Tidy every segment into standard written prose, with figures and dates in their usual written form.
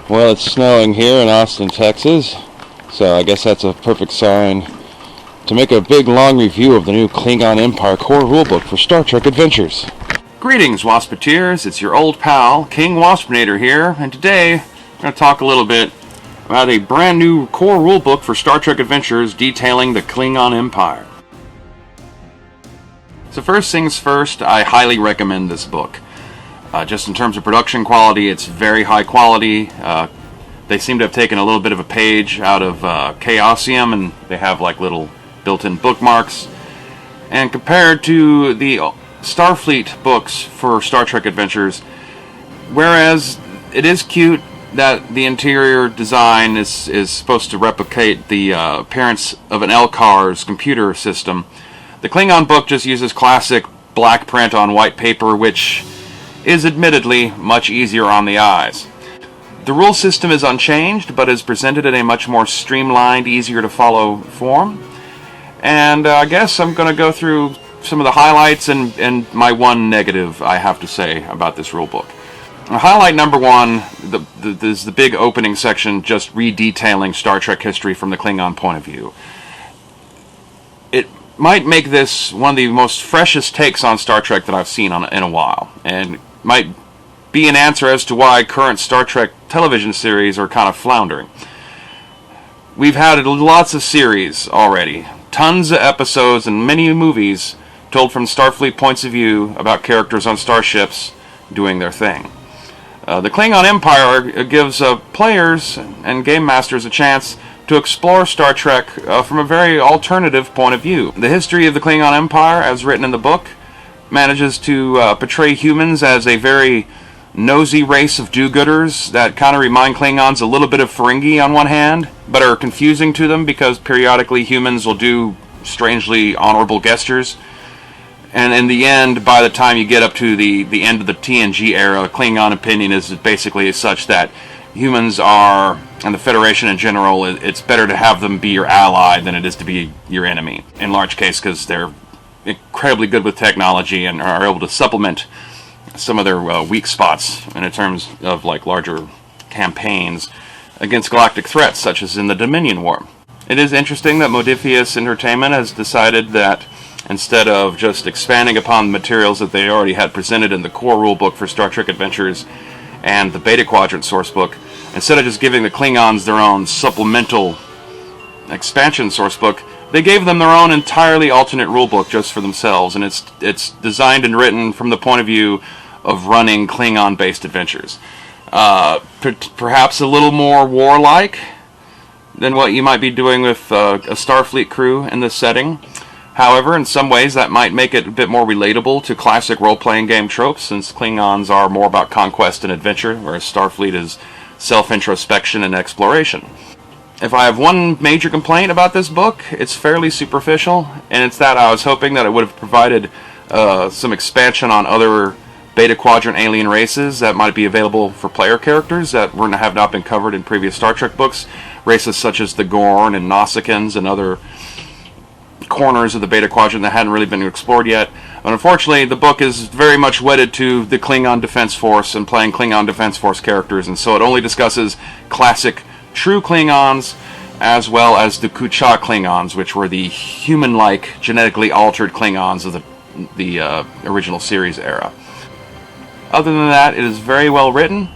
Well, it's snowing here in Austin, Texas, so I guess that's a perfect sign to make a big long review of the new Klingon Empire core rulebook for Star Trek Adventures. Greetings, Waspateers. It's your old pal, King Waspinator here, and today I'm going to talk a little bit about a brand new core rulebook for Star Trek Adventures detailing the Klingon Empire. So first things first, I highly recommend this book. Just in terms of production quality, it's very high quality. They seem to have taken a little bit of a page out of Chaosium, and they have like little built-in bookmarks. And compared to the Starfleet books for Star Trek Adventures, whereas it is cute that the interior design is supposed to replicate the appearance of an LCARS computer system, the Klingon book just uses classic black print on white paper, which is admittedly much easier on the eyes. The rule system is unchanged, but is presented in a much more streamlined, easier to follow form. And I guess I'm going to go through some of the highlights and my one negative I have to say about this rulebook. Highlight number one is the big opening section, just redetailing Star Trek history from the Klingon point of view. It might make this one of the most freshest takes on Star Trek that I've seen in a while, and might be an answer as to why current Star Trek television series are kind of floundering. We've had lots of series already, tons of episodes and many movies told from Starfleet points of view about characters on starships doing their thing. The Klingon Empire gives players and game masters a chance to explore Star Trek from a very alternative point of view. The history of the Klingon Empire, as written in the book, manages to portray humans as a very nosy race of do-gooders that kind of remind Klingons a little bit of Ferengi on one hand, but are confusing to them because periodically humans will do strangely honorable gestures. And in the end, by the time you get up to the end of the TNG era, Klingon opinion is basically such that humans are, and the Federation in general, it's better to have them be your ally than it is to be your enemy. In large case, because they're incredibly good with technology and are able to supplement some of their weak spots in terms of like larger campaigns against galactic threats, such as in the Dominion War. It is interesting that Modiphius Entertainment has decided that instead of just expanding upon the materials that they already had presented in the core rulebook for Star Trek Adventures and the Beta Quadrant sourcebook, instead of just giving the Klingons their own supplemental expansion sourcebook, they gave them their own entirely alternate rulebook just for themselves, and it's designed and written from the point of view of running Klingon-based adventures. Perhaps a little more warlike than what you might be doing with a Starfleet crew in this setting. However, in some ways that might make it a bit more relatable to classic role-playing game tropes, since Klingons are more about conquest and adventure, whereas Starfleet is self-introspection and exploration. If I have one major complaint about this book, it's fairly superficial, and it's that I was hoping that it would have provided some expansion on other Beta Quadrant alien races that might be available for player characters that have not been covered in previous Star Trek books. Races such as the Gorn and Nausicaans and other corners of the Beta Quadrant that hadn't really been explored yet. But unfortunately, the book is very much wedded to the Klingon Defense Force and playing Klingon Defense Force characters, and so it only discusses classic true Klingons, as well as the Kucha Klingons, which were the human-like, genetically altered Klingons of the original series era. Other than that, it is very well written,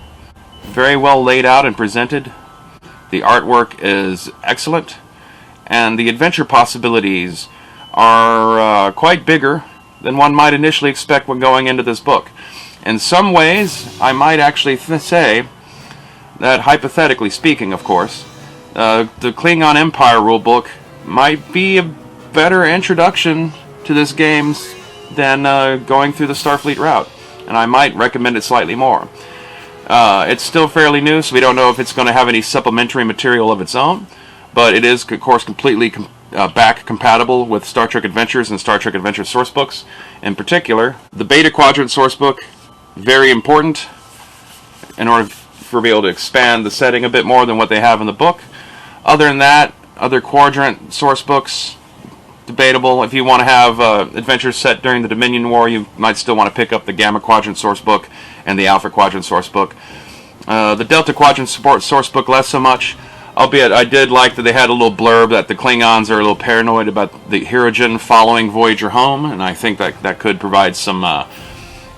very well laid out and presented. The artwork is excellent, and the adventure possibilities are quite bigger than one might initially expect when going into this book. In some ways, I might actually say that, hypothetically speaking, of course, the Klingon Empire rulebook might be a better introduction to this game than going through the Starfleet route, and I might recommend it slightly more. It's still fairly new, so we don't know if it's going to have any supplementary material of its own, but it is, of course, completely back compatible with Star Trek Adventures and Star Trek Adventures sourcebooks. In particular, the Beta Quadrant sourcebook, very important in order for me able to expand the setting a bit more than what they have in the book. Other than that, other Quadrant sourcebooks, debatable. If you want to have adventures set during the Dominion War, you might still want to pick up the Gamma Quadrant sourcebook and the Alpha Quadrant sourcebook. The Delta Quadrant support sourcebook less so much, albeit I did like that they had a little blurb that the Klingons are a little paranoid about the Hirogen following Voyager home, and I think that could provide some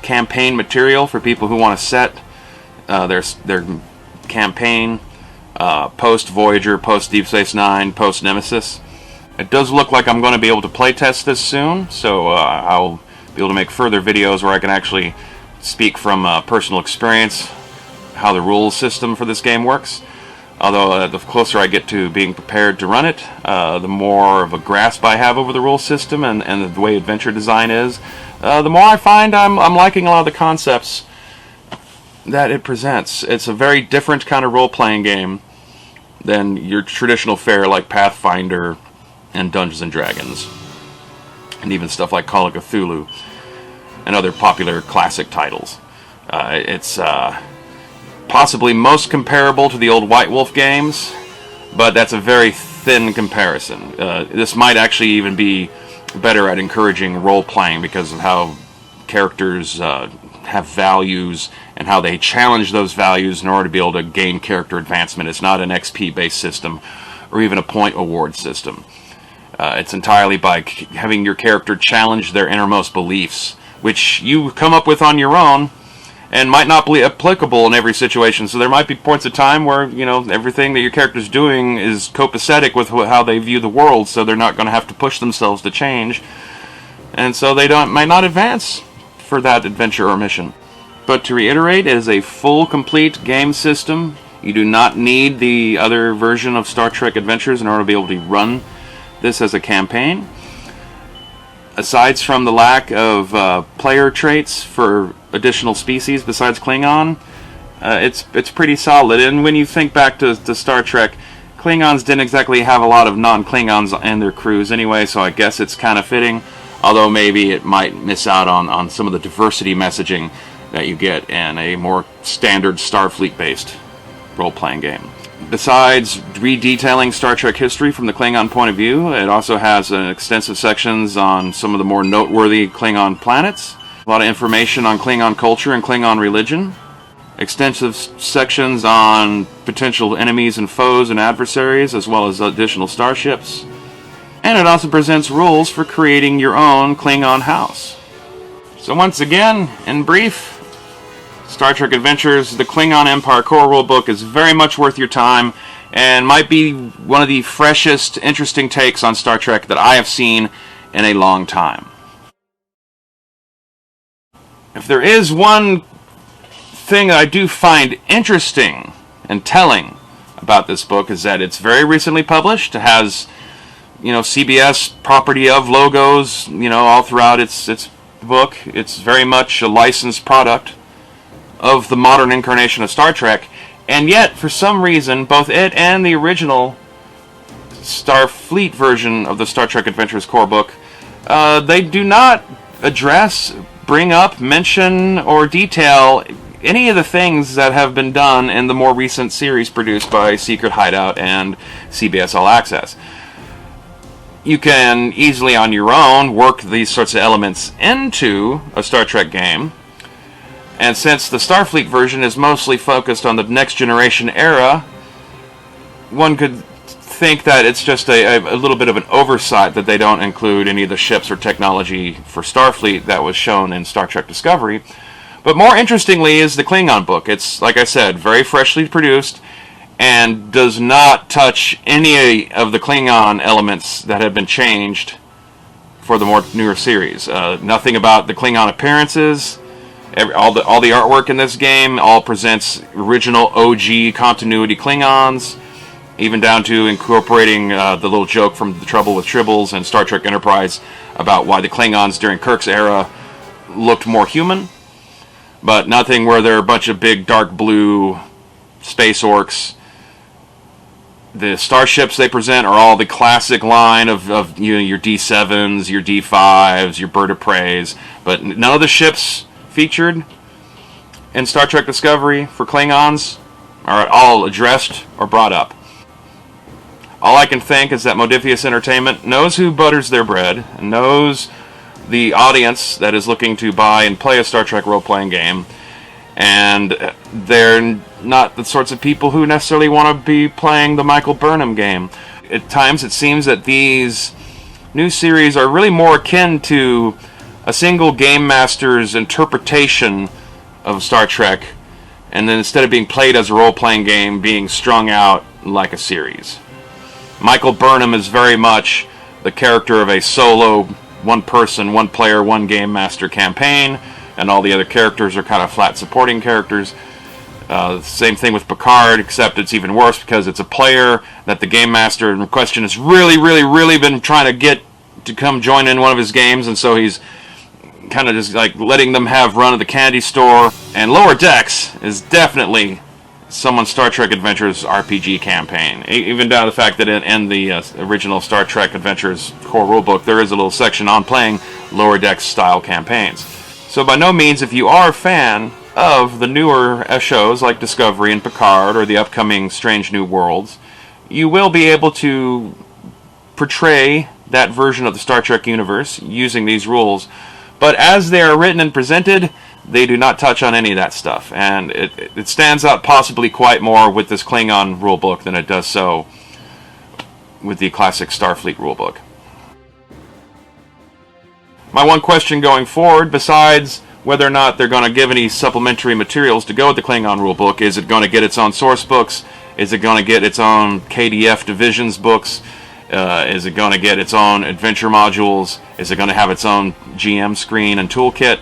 campaign material for people who want to set their campaign post Voyager, post Deep Space Nine, post Nemesis. It does look like I'm going to be able to playtest this soon, so I'll be able to make further videos where I can actually speak from personal experience how the rules system for this game works. Although the closer I get to being prepared to run it, the more of a grasp I have over the rule system and the way adventure design is, the more I find I'm liking a lot of the concepts that it presents. It's a very different kind of role-playing game than your traditional fare like Pathfinder and Dungeons and Dragons, and even stuff like Call of Cthulhu and other popular classic titles. It's possibly most comparable to the old White Wolf games, but that's a very thin comparison. This might actually even be better at encouraging role-playing because of how characters have values and how they challenge those values in order to be able to gain character advancement. It's not an XP-based system or even a point award system. It's entirely by having your character challenge their innermost beliefs, which you come up with on your own and might not be applicable in every situation. So there might be points of time where, you know, everything that your character's doing is copacetic with how they view the world, so they're not going to have to push themselves to change. And so they might not advance for that adventure or mission. But to reiterate, it is a full, complete game system. You do not need the other version of Star Trek Adventures in order to be able to run this as a campaign. Aside from the lack of player traits for additional species besides Klingon, it's pretty solid. And when you think back to Star Trek, Klingons didn't exactly have a lot of non-Klingons and their crews anyway, so I guess it's kind of fitting. Although maybe it might miss out on some of the diversity messaging that you get in a more standard Starfleet-based role-playing game. Besides redetailing Star Trek history from the Klingon point of view, it also has extensive sections on some of the more noteworthy Klingon planets, a lot of information on Klingon culture and Klingon religion, extensive sections on potential enemies and foes and adversaries, as well as additional starships. And it also presents rules for creating your own Klingon house. So once again, in brief, Star Trek Adventures, the Klingon Empire core rulebook is very much worth your time and might be one of the freshest, interesting takes on Star Trek that I have seen in a long time. If there is one thing that I do find interesting and telling about this book is that it's very recently published. It has, you know, CBS property of logos, you know, all throughout its book. It's very much a licensed product of the modern incarnation of Star Trek, and yet, for some reason, both it and the original Starfleet version of the Star Trek Adventures core book, they do not address, bring up, mention, or detail any of the things that have been done in the more recent series produced by Secret Hideout and CBS All Access. You can easily, on your own, work these sorts of elements into a Star Trek game. And since the Starfleet version is mostly focused on the next generation era, one could think that it's just a little bit of an oversight that they don't include any of the ships or technology for Starfleet that was shown in Star Trek Discovery. But more interestingly is the Klingon book. It's, like I said, very freshly produced and does not touch any of the Klingon elements that have been changed for the more newer series. Nothing about the Klingon appearances. All the artwork in this game all presents original OG continuity Klingons, even down to incorporating the little joke from The Trouble with Tribbles and Star Trek Enterprise about why the Klingons during Kirk's era looked more human, but nothing where they're a bunch of big dark blue space orcs. The starships they present are all the classic line of you know, your D7s, your D5s, your Bird of Preys, but none of the ships featured in Star Trek Discovery for Klingons are at all addressed or brought up. All I can think is that Modiphius Entertainment knows who butters their bread and knows the audience that is looking to buy and play a Star Trek role-playing game, and they're not the sorts of people who necessarily want to be playing the Michael Burnham game. At times it seems that these new series are really more akin to a single game master's interpretation of Star Trek, and then instead of being played as a role-playing game, being strung out like a series. Michael Burnham is very much the character of a solo, one-person, one-player, one-game master campaign, and all the other characters are kind of flat supporting characters. Same thing with Picard, except it's even worse because it's a player that the game master in question has really been trying to get to come join in one of his games, and so he's kind of just like letting them have run at the candy store. And Lower Decks is definitely someone's Star Trek Adventures RPG campaign. Even down to the fact that in the original Star Trek Adventures core rulebook, there is a little section on playing Lower Decks style campaigns. So by no means, if you are a fan of the newer shows like Discovery and Picard or the upcoming Strange New Worlds, you will be able to portray that version of the Star Trek universe using these rules. But as they are written and presented, they do not touch on any of that stuff. And it stands out possibly quite more with this Klingon rulebook than it does so with the classic Starfleet rulebook. My one question going forward, besides whether or not they're going to give any supplementary materials to go with the Klingon rulebook, is it going to get its own source books? Is it going to get its own KDF divisions books? Is it going to get its own adventure modules? Is it going to have its own GM screen and toolkit?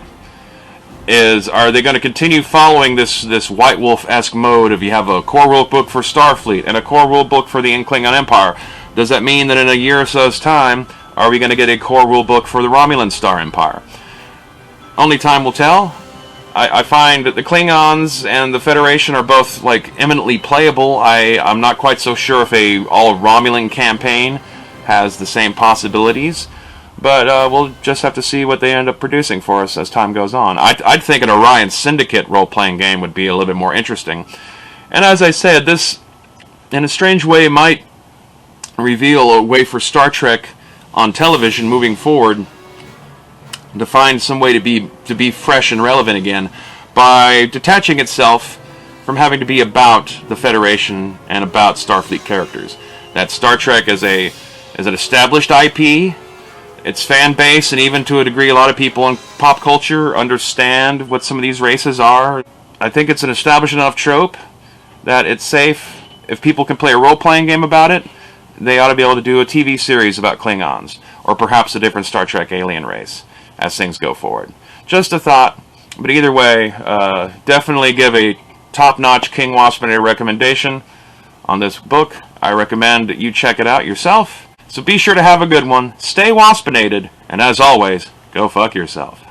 Are they going to continue following this White Wolf-esque mode of you have a core rulebook for Starfleet and a core rulebook for the Klingon Empire? Does that mean that in a year or so's time, are we going to get a core rulebook for the Romulan Star Empire? Only time will tell. I find that the Klingons and the Federation are both like eminently playable. I'm not quite so sure if a all Romulan campaign has the same possibilities, but we'll just have to see what they end up producing for us as time goes on. I'd think an Orion Syndicate role-playing game would be a little bit more interesting. And as I said, this, in a strange way, might reveal a way for Star Trek on television moving forward to find some way to be fresh and relevant again by detaching itself from having to be about the Federation and about Starfleet characters. That Star Trek is an established IP, its fan base, and even to a degree a lot of people in pop culture understand what some of these races are. I think it's an established enough trope that it's safe. If people can play a role-playing game about it, they ought to be able to do a TV series about Klingons, or perhaps a different Star Trek alien race, as things go forward. Just a thought, but either way, definitely give a top-notch King Waspinator recommendation on this book. I recommend that you check it out yourself. So be sure to have a good one, stay waspinated, and as always, go fuck yourself.